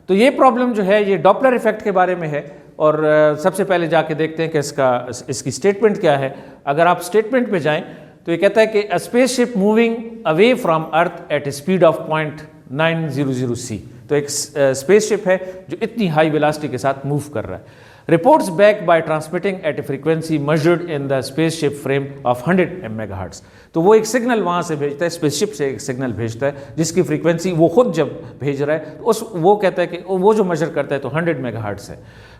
तो ये प्रॉब्लम जो है ये डॉपलर इफेक्ट के बारे में है। और सबसे पहले जाके देखते हैं कि इसकी स्टेटमेंट क्या है। अगर आप स्टेटमेंट पे जाएं तो ये कहता है कि अ spaceship moving away from earth at A speed of 0.900 c। तो एक स्पेसशिप है जो इतनी हाई वेलोसिटी के साथ मूव कर रहा है। Reports back by transmitting at a frequency measured in the spaceship frame of 100 megahertz. तो वो एक सिग्नल वहाँ से भेजता है, स्पेसशिप से एक सिग्नल भेजता है जिसकी फ्रीक्वेंसी वो खुद जब भेज रहा है तो वो कहता है कि वो जो मेजर करता है तो 100 मेगाहर्ट्ज है।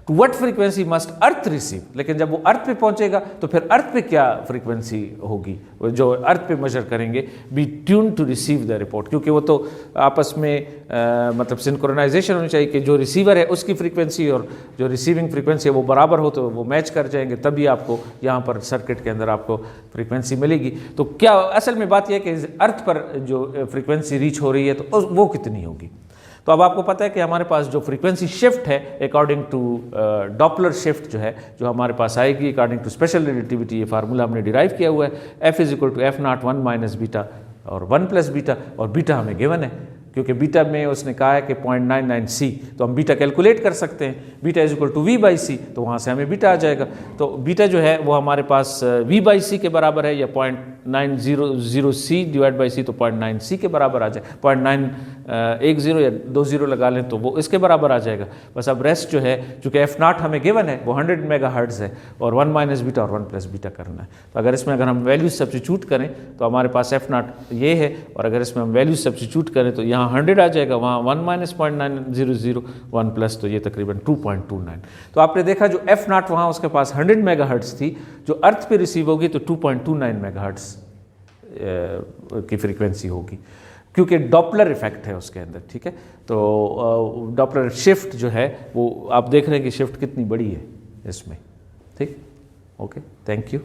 To what frequency must earth receive, लेकिन जब वो अर्थ पे पहुंचेगा तो फिर अर्थ पे क्या फ्रीक्वेंसी होगी जो अर्थ पे मेजर करेंगे, be tune to receive the report, क्योंकि वो तो आपस में मतलब सिंक्रोनाइजेशन होनी चाहिए कि जो रिसीवर है उसकी फ्रीक्वेंसी और जो रिसीविंग फ्रीक्वेंसी है वो बराबर हो तो वो मैच कर जाएंगे, तभी आपको यहाँ पर सर्किट के अंदर आपको फ्रीक्वेंसी मिलेगी। तो क्या असल में बात यह है कि अर्थ पर जो फ्रीक्वेंसी रीच हो रही है तो वो कितनी होगी। तो अब आपको पता है कि हमारे पास जो फ्रीक्वेंसी शिफ्ट है अकॉर्डिंग टू डॉपलर शिफ्ट जो है जो हमारे पास आएगी अकॉर्डिंग टू स्पेशल रिलेटिविटी, ये फार्मूला हमने डिराइव किया हुआ है, F is equal to F0 1 minus beta और 1 प्लस बीटा, और बीटा हमें गिवन है क्योंकि बीटा में उसने कहा है कि 0.99 c, तो हम बीटा कैलकुलेट कर सकते हैं। Beta is equal to V by C, तो वहाँ से हमें बीटा आ जाएगा। तो बीटा जो है वो हमारे पास V बाई सी के बराबर है या 0.900 c डिवाइड बाई सी, तो 0.9 c के बराबर आ जाए, 0.910 या 20 लगा लें तो वो इसके बराबर आ जाएगा। बस अब रेस्ट जो है चूँकि F0 हमें गिवन है वो 100 मेगाहर्ट्ज है और 1 माइनस बीटा और 1 प्लस बीटा करना है। तो अगर इसमें अगर हम वैल्यूज सब्स्टिट्यूट करें तो हमारे पास F0 ये है, और अगर इसमें हम वैल्यूज सब्स्टिट्यूट करें तो यहाँ 100 आ जाएगा, वहाँ 1 माइनस 0.900 1 प्लस, तो ये तकरीबन 2.29। तो आपने देखा जो F0 वहाँ उसके पास 100 मेगाहर्ट्ज थी, जो अर्थ पे रिसीव होगी तो 2.29 मेगाहर्ट्ज की फ्रीक्वेंसी होगी क्योंकि डॉपलर इफेक्ट है उसके अंदर। ठीक है, तो डॉपलर शिफ्ट जो है वो आप देख रहे हैं कि शिफ्ट कितनी बड़ी है इसमें। ठीक, ओके, थैंक यू।